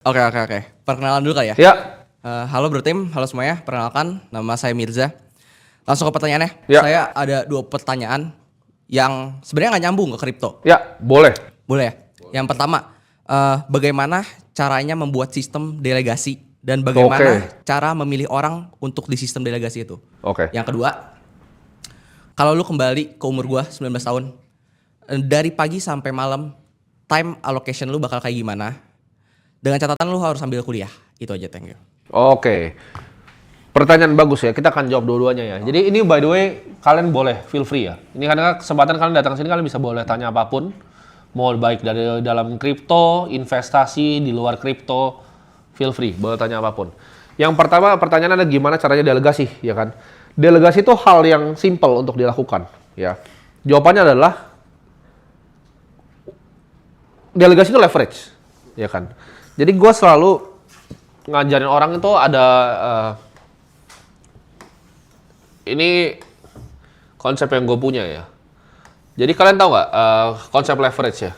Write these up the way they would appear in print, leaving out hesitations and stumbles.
Oke, oke, oke. Perkenalan dulu kali ya? Ya, Halo Bro Tim, halo semuanya. Perkenalkan, nama saya Mirza. Langsung ke pertanyaannya. ya, Saya ada 2 pertanyaan yang sebenarnya nggak nyambung ke kripto. ya, boleh. Boleh ya? Yang pertama, bagaimana caranya membuat sistem delegasi dan bagaimana Oke. cara memilih orang untuk di sistem delegasi itu? Oke. Yang kedua, kalau lu kembali ke umur gua 19 tahun, dari pagi sampai malam, time allocation lu bakal kayak gimana? Dengan catatan lu harus sambil kuliah. Itu aja, thank you. Oke. Pertanyaan bagus ya. Kita akan jawab dua-duanya ya. Jadi ini by the way, kalian boleh feel free ya. Ini karena kesempatan kalian datang sini, kalian bisa boleh tanya apapun. Mau baik dari dalam kripto, investasi, di luar kripto, feel free, boleh tanya apapun. Yang pertama pertanyaan adalah gimana caranya delegasi, ya kan? Delegasi itu hal yang simple untuk dilakukan, ya. Jawabannya adalah delegasi itu leverage, ya kan? Jadi gue selalu ngajarin orang itu ada ini konsep yang gue punya ya. Jadi kalian tahu nggak konsep leverage ya?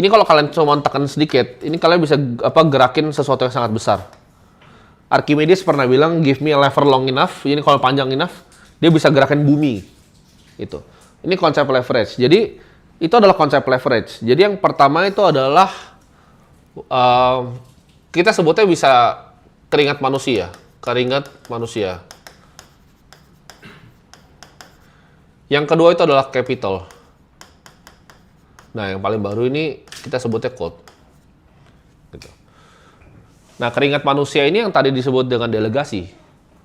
Ini kalau kalian cuma tekan sedikit, ini kalian bisa gerakin sesuatu yang sangat besar. Archimedes pernah bilang, give me a lever long enough, ini kalau panjang enough, dia bisa gerakin bumi. Itu. Ini konsep leverage. Jadi itu adalah konsep leverage. Jadi yang pertama itu adalah kita sebutnya bisa keringat manusia. Keringat manusia. Yang kedua itu adalah capital. Nah, yang paling baru ini kita sebutnya code. Gitu. Nah, keringat manusia ini yang tadi disebut dengan delegasi.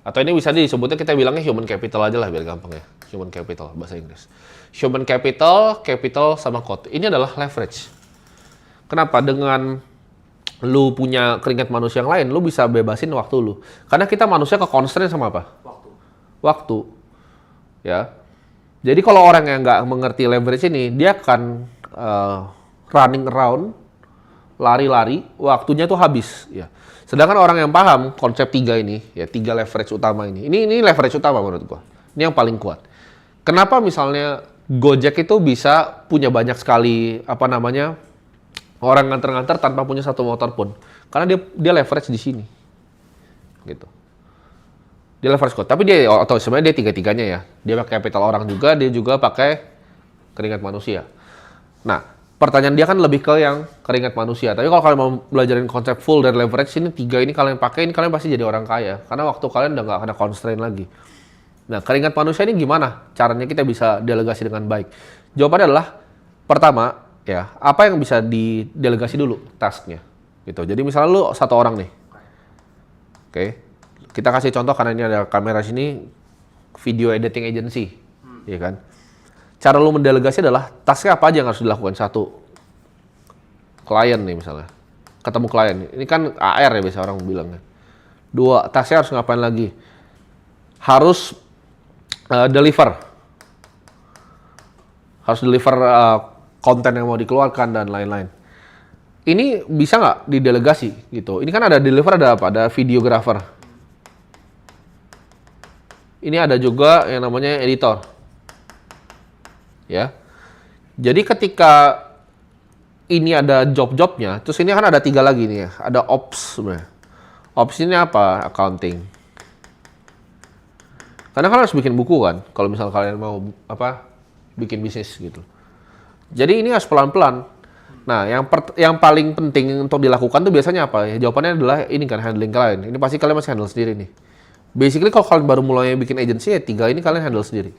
Atau ini bisa disebutnya, kita bilangnya human capital aja lah biar gampang ya. Human capital, bahasa Inggris. Human capital, capital sama code. Ini adalah leverage. Kenapa? Dengan lu punya keringat manusia yang lain, lu bisa bebasin waktu lu. Karena kita manusia ke-constraint sama apa? Waktu. Ya. Jadi kalau orang yang nggak mengerti leverage ini, dia akan running around, lari-lari, waktunya tuh habis. Ya. Sedangkan orang yang paham konsep 3 ini, ya 3 leverage utama ini leverage utama menurut gua. Ini yang paling kuat. Kenapa misalnya Gojek itu bisa punya banyak sekali orang nganter-nganter tanpa punya satu motor pun? Karena dia leverage di sini, gitu. Dia leverage code. Tapi dia atau sebenarnya dia tiga-tiganya ya. Dia pakai capital orang juga, dia juga pakai keringat manusia. Nah, pertanyaan dia kan lebih ke yang keringat manusia. Tapi kalau kalian mau belajarin konsep full dari leverage, ini 3 ini kalian pakai, ini kalian pasti jadi orang kaya. Karena waktu kalian udah nggak ada constraint lagi. Nah, keringat manusia ini gimana caranya kita bisa delegasi dengan baik? Jawabannya adalah, pertama, ya, apa yang bisa didelegasi dulu tasknya. Gitu. Jadi misalnya lu 1 orang nih. Oke. Kita kasih contoh karena ini ada kamera sini, video editing agency. Iya kan? Cara lu mendelegasi adalah tasknya apa aja yang harus dilakukan. 1, klien nih misalnya. Ketemu klien. Ini kan AR ya biasa orang bilangnya. 2, tasknya harus ngapain lagi? Harus deliver. Harus deliver konten yang mau dikeluarkan dan lain-lain. Ini bisa nggak didelegasi gitu? Ini kan ada deliver, ada apa? Ada videographer. Ini ada juga yang namanya editor. Ya. Jadi ketika ini ada job-jobnya, terus ini kan ada 3 lagi nih ya. Ada ops sebenarnya. Ops ini apa? Accounting. Karena kalian harus bikin buku kan, kalau misal kalian mau bikin bisnis gitu. Jadi ini harus pelan-pelan. Nah, yang paling penting untuk dilakukan tuh biasanya apa? Ya, jawabannya adalah ini kan, handling klien. Ini pasti kalian masih handle sendiri nih. Basically kalau kalian baru mulai bikin agency ya 3 ini kalian handle sendiri.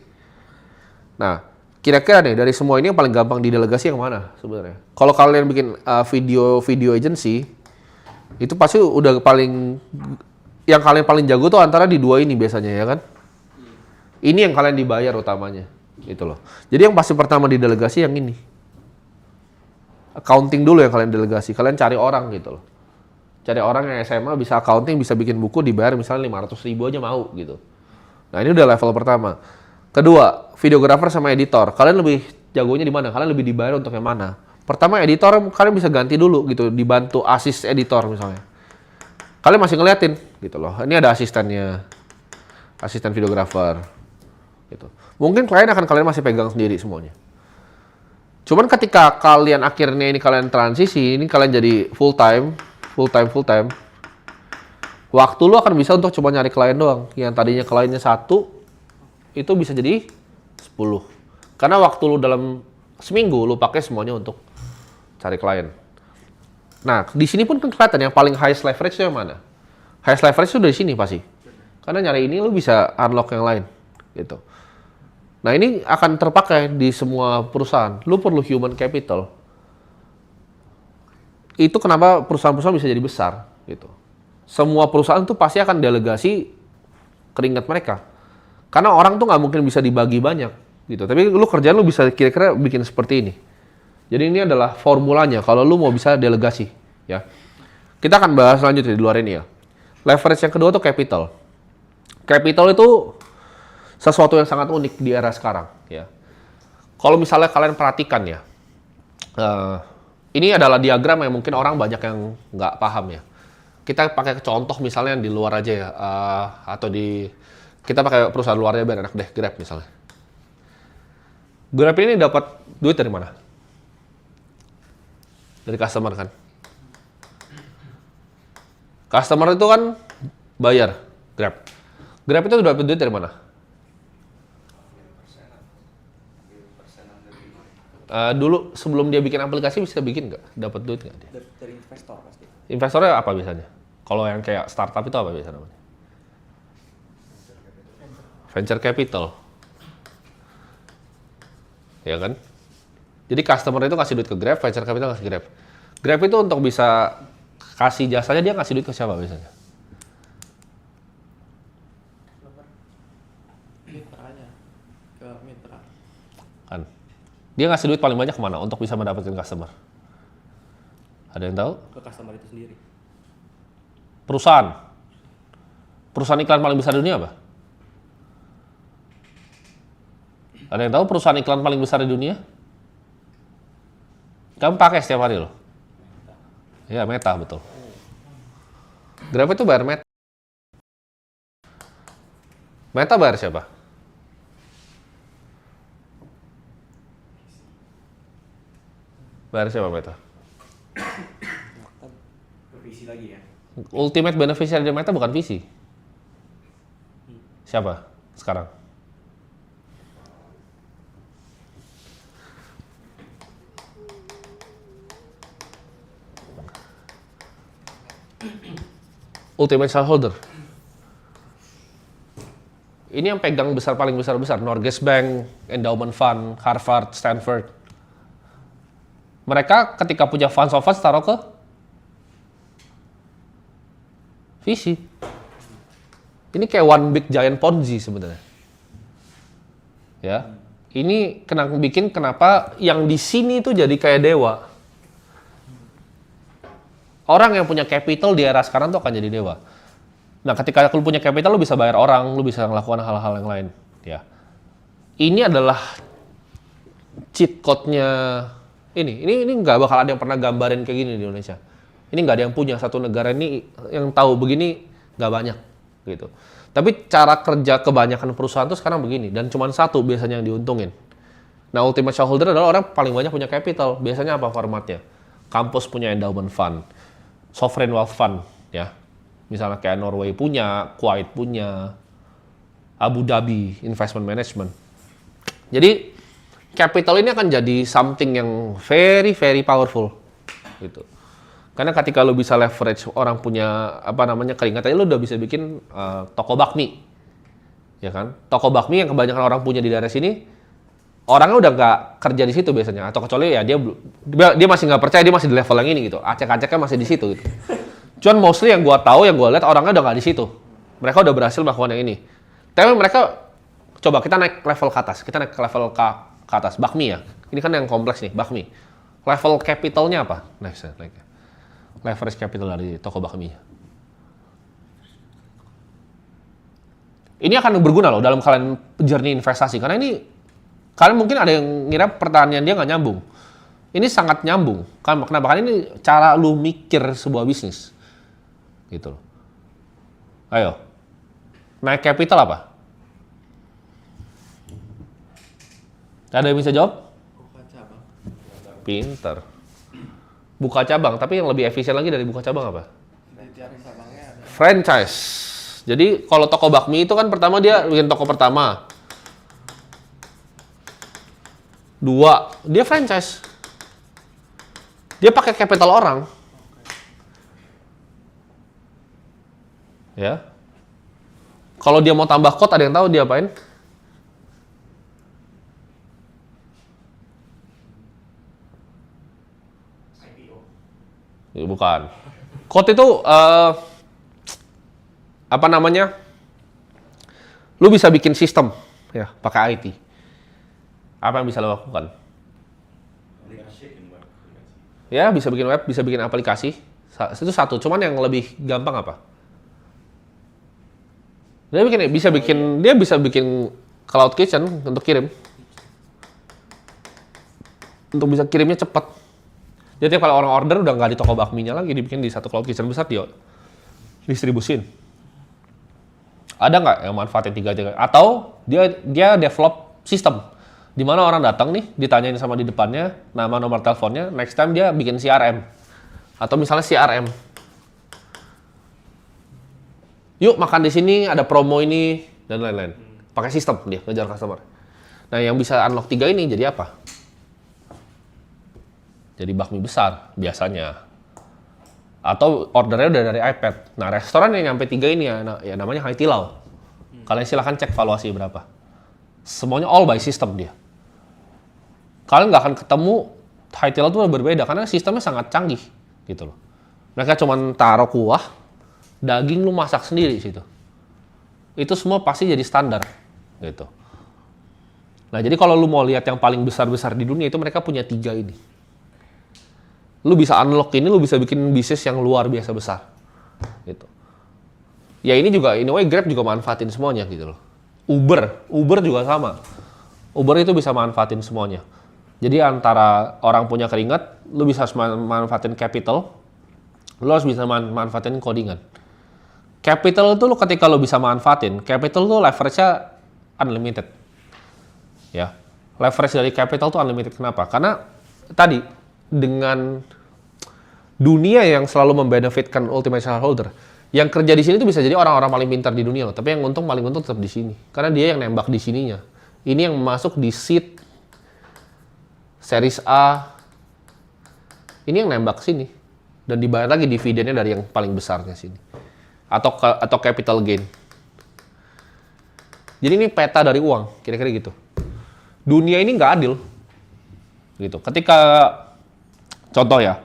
Nah, kira-kira nih dari semua ini yang paling gampang didelegasi yang mana sebenarnya? Kalau kalian bikin video agency, itu pasti udah yang kalian paling jago tuh antara di 2 ini biasanya ya kan? Ini yang kalian dibayar utamanya, gitu loh. Jadi yang pasti pertama didelegasi yang ini. Accounting dulu yang kalian delegasi. Kalian cari orang gitu loh. Cari orang yang SMA bisa accounting, bisa bikin buku, dibayar misalnya 500.000 aja mau gitu. Nah ini udah level pertama. Kedua, videographer sama editor. Kalian lebih jagonya di mana? Kalian lebih dibayar untuk yang mana? Pertama editor kalian bisa ganti dulu gitu, dibantu assist editor misalnya. Kalian masih ngeliatin gitu loh. Ini ada asistennya. Asisten videographer. Gitu. Mungkin klien akan kalian masih pegang sendiri semuanya. Cuman ketika kalian akhirnya ini kalian transisi, ini kalian jadi full time, waktu lu akan bisa untuk cuma nyari klien doang. Yang tadinya kliennya 1, itu bisa jadi 10. Karena waktu lu dalam seminggu lu pakai semuanya untuk cari klien. Nah, di sini pun kan kelihatan yang paling highest leverage itu yang mana? Highest leverage itu dari sini pasti. Karena nyari ini lu bisa unlock yang lain gitu. Nah, ini akan terpakai di semua perusahaan. Lu perlu human capital. Itu kenapa perusahaan-perusahaan bisa jadi besar gitu. Semua perusahaan tuh pasti akan delegasi keringat mereka. Karena orang tuh nggak mungkin bisa dibagi banyak gitu. Tapi lu kerjaan lu bisa kira-kira bikin seperti ini. Jadi ini adalah formulanya kalau lu mau bisa delegasi ya. Kita akan bahas lanjut di luar ini ya. Leverage yang kedua tuh capital. Capital itu sesuatu yang sangat unik di era sekarang ya. Kalau misalnya kalian perhatikan ya. Ini adalah diagram yang mungkin orang banyak yang nggak paham ya. Kita pakai contoh misalnya di luar aja ya, atau kita pakai perusahaan luarnya biar enak deh, Grab misalnya. Grab ini dapat duit dari mana? Dari customer kan? Customer itu kan bayar Grab. Grab itu dapat duit dari mana? Dulu sebelum dia bikin aplikasi bisa bikin nggak? Dapat duit nggak dia? Dari investor pasti. Investornya apa biasanya? Kalau yang kayak startup itu apa biasanya namanya? Venture capital. Ya kan? Jadi customer itu kasih duit ke Grab, venture capital kasih Grab. Grab itu untuk bisa kasih jasanya dia kasih duit ke siapa biasanya? Mitranya. Ke mitra. Kan? Dia ngasih duit paling banyak kemana untuk bisa mendapatkan customer? Ada yang tahu? Ke customer itu sendiri. Perusahaan. Perusahaan iklan paling besar di dunia apa? Ada yang tahu perusahaan iklan paling besar di dunia? Kamu pakai setiap hari loh. Ya, Meta, betul. Grab itu bayar Meta. Meta bayar siapa? Bayar siapa Meta? Revisi lagi ya. Ultimate beneficiary dari Meta bukan VC. Siapa sekarang? Ultimate shareholder. Ini yang pegang paling besar, Norges Bank, Endowment Fund, Harvard, Stanford. Mereka ketika punya funds of funds taruh ke VC. Ini kayak one big giant Ponzi sebenarnya. Ya. Ini kenapa yang di sini tuh jadi kayak dewa. Orang yang punya capital di era sekarang tuh akan jadi dewa. Nah, ketika lu punya capital, lu bisa bayar orang, lu bisa melakukan hal-hal yang lain. Ya. Ini adalah cheat code-nya ini nggak bakal ada yang pernah gambarin kayak gini di Indonesia. Ini nggak ada yang punya, satu negara ini yang tahu begini nggak banyak gitu. Tapi cara kerja kebanyakan perusahaan tuh sekarang begini, dan cuma satu biasanya yang diuntungin. Nah, ultimate shareholder adalah orang paling banyak punya capital. Biasanya apa formatnya? Kampus punya endowment fund, sovereign wealth fund, ya. Misalnya kayak Norway punya, Kuwait punya, Abu Dhabi Investment Management. Jadi capital ini akan jadi something yang very very powerful gitu. Karena ketika lu bisa leverage orang punya keringat aja, lu udah bisa bikin toko bakmi. Ya kan? Toko bakmi yang kebanyakan orang punya di daerah sini, orangnya udah nggak kerja di situ biasanya, atau kecuali ya dia masih nggak percaya, dia masih di level yang ini gitu. Acek-aceknya masih di situ gitu. Cuman mostly yang gua tahu, yang gua lihat orangnya udah nggak di situ. Mereka udah berhasil melakukan yang ini. Tapi mereka coba kita naik level ke atas. Kita naik ke level ke atas, bakmi ya. Ini kan yang kompleks nih, bakmi. Level capitalnya apa? Next. Leverage capital dari toko bakminya. Ini akan berguna loh dalam kalian journey investasi. Karena ini, kalian mungkin ada yang ngira pertanyaan dia nggak nyambung. Ini sangat nyambung. Kenapa? Karena ini cara lu mikir sebuah bisnis. Gitu loh. Ayo. Naik capital apa? Ada yang bisa jawab? Buka cabang. Pinter. Buka cabang, tapi yang lebih efisien lagi dari buka cabang apa? Franchise. Jadi kalau toko bakmi itu kan pertama dia bikin toko pertama. 2, dia franchise. Dia pakai capital orang. Ya. Kalau dia mau tambah code, ada yang tahu dia apain? Bukan. Code itu apa namanya? Lu bisa bikin sistem ya, pakai IT. Apa yang bisa lo lakukan? Ya, bisa bikin web, bisa bikin aplikasi. Itu satu. Cuman yang lebih gampang apa? Dia bisa bikin cloud kitchen untuk kirim. Untuk bisa kirimnya cepat. Jadi kalau orang order udah nggak di toko bakminya lagi, dibikin di satu cloud kitchen besar, dia distribusin. Ada nggak yang manfaatin tiga-tiga? Atau dia develop sistem, di mana orang datang nih, ditanyain sama di depannya, nama, nomor teleponnya, next time dia bikin CRM. Atau misalnya CRM. Yuk makan di sini, ada promo ini, dan lain-lain. Pakai sistem dia, ngejar customer. Nah yang bisa unlock 3 ini jadi apa? Jadi bakmi besar biasanya, atau ordernya udah dari iPad. Nah restoran yang nyampe 3 ini ya namanya Haitilau. Kalian silahkan cek valuasi berapa. Semuanya all by system dia. Kalian nggak akan ketemu Haitilau itu berbeda karena sistemnya sangat canggih gitu loh. Mereka cuma taruh kuah, daging lu masak sendiri situ. Itu semua pasti jadi standar gitu. Nah jadi kalau lu mau lihat yang paling besar-besar di dunia itu mereka punya 3 ini. Lu bisa unlock ini, lu bisa bikin bisnis yang luar biasa besar. Gitu. Ya ini juga, in a way Grab juga manfaatin semuanya gitu loh. Uber juga sama. Uber itu bisa manfaatin semuanya. Jadi antara orang punya keringat, lu bisa manfaatin capital, lu harus bisa manfaatin codingan. Capital itu lu ketika lu bisa manfaatin, capital tuh leverage-nya unlimited. Ya. Leverage dari capital tuh unlimited. Kenapa? Karena tadi dengan dunia yang selalu membenefitkan ultimate shareholder, yang kerja di sini tuh bisa jadi orang-orang paling pintar di dunia loh, tapi yang paling untung tetap di sini, karena dia yang nembak di sininya. Ini yang masuk di seed series A, ini yang nembak sini dan dibayar lagi dividennya dari yang paling besarnya sini, atau capital gain. Jadi ini peta dari uang, kira-kira gitu. Dunia ini nggak adil, gitu. Ketika contoh ya,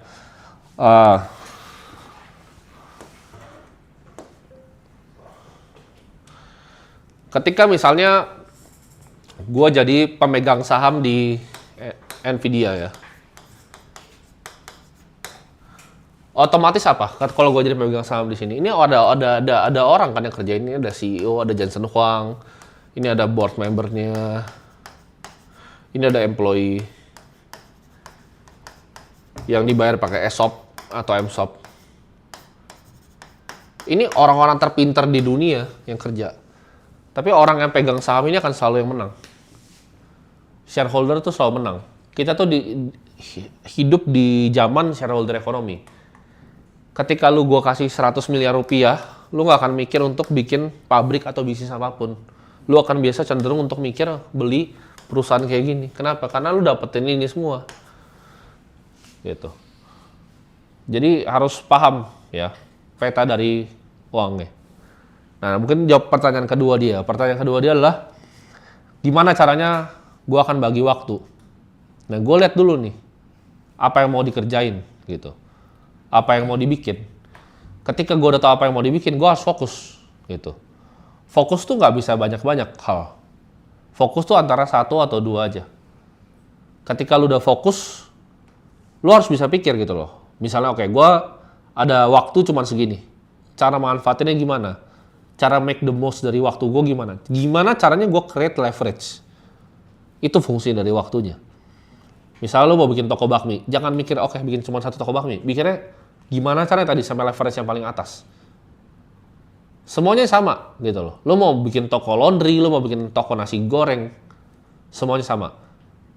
ketika misalnya gue jadi pemegang saham di Nvidia ya, otomatis apa? Kalau gue jadi pemegang saham di sini, ini ada orang kan yang kerja ini, ada CEO, ada Jensen Huang, ini ada board membernya, ini ada employee yang dibayar pakai ESOP atau MSOP. Ini orang-orang terpintar di dunia yang kerja. Tapi orang yang pegang saham ini akan selalu yang menang. Shareholder tuh selalu menang. Kita tuh hidup di zaman shareholder ekonomi. Ketika lu gua kasih 100 miliar rupiah, lu nggak akan mikir untuk bikin pabrik atau bisnis apapun. Lu akan biasa cenderung untuk mikir beli perusahaan kayak gini. Kenapa? Karena lu dapetin ini semua. Gitu. Jadi harus paham ya peta dari uangnya. Nah mungkin jawab pertanyaan kedua dia. Pertanyaan kedua dia adalah gimana caranya gue akan bagi waktu. Nah gue lihat dulu nih apa yang mau dikerjain gitu, apa yang mau dibikin. Ketika gue udah tahu apa yang mau dibikin, gue harus fokus gitu. Fokus tuh nggak bisa banyak-banyak hal. Fokus tuh antara 1 atau 2 aja. Ketika lu udah fokus, lu harus bisa pikir gitu loh. Misalnya oke, gue ada waktu cuma segini. Cara manfaatinnya gimana? Cara make the most dari waktu gue gimana? Gimana caranya gue create leverage? Itu fungsi dari waktunya. Misalnya lu mau bikin toko bakmi, jangan mikir oke bikin cuma 1 toko bakmi. Pikirnya gimana caranya tadi sampai leverage yang paling atas. Semuanya sama gitu loh. Lu mau bikin toko laundry, lu mau bikin toko nasi goreng, semuanya sama.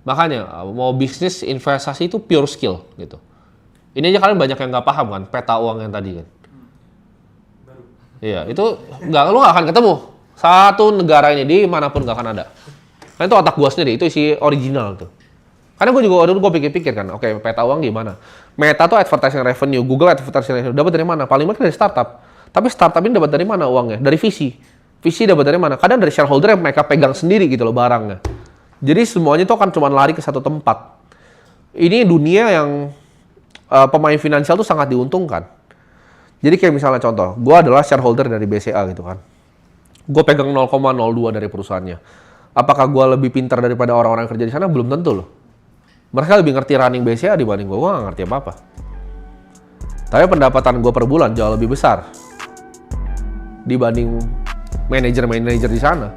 Makanya mau bisnis investasi itu pure skill gitu. Ini aja kalian banyak yang nggak paham kan peta uang yang tadi kan. Iya, itu lu nggak akan ketemu satu negara ini di manapun nggak akan ada. Kan itu otak gua sendiri, itu isi original tuh. Karena gue juga dulu gue pikir-pikir kan, oke peta uang gimana? Meta tuh advertising revenue, Google advertising revenue, dapat dari mana? Paling banyak dari startup. Tapi startup ini dapat dari mana uangnya? Dari visi. Visi dapat dari mana? Kadang dari shareholder yang mereka pegang sendiri gitu loh barangnya. Jadi semuanya itu akan cuma lari ke satu tempat. Ini dunia yang pemain finansial tuh sangat diuntungkan. Jadi kayak misalnya contoh, gue adalah shareholder dari BCA gitu kan. Gue pegang 0,02 dari perusahaannya. Apakah gue lebih pintar daripada orang-orang yang kerja di sana? Belum tentu loh. Mereka lebih ngerti running BCA dibanding gue nggak ngerti apa-apa. Tapi pendapatan gue per bulan jauh lebih besar dibanding manajer-manajer di sana.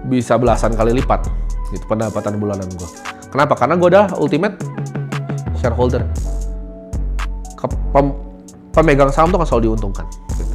Bisa belasan kali lipat gitu pendapatan bulanan gue. Kenapa? Karena gue udah ultimate shareholder. Pemegang saham tuh kan selalu diuntungkan. Gitu.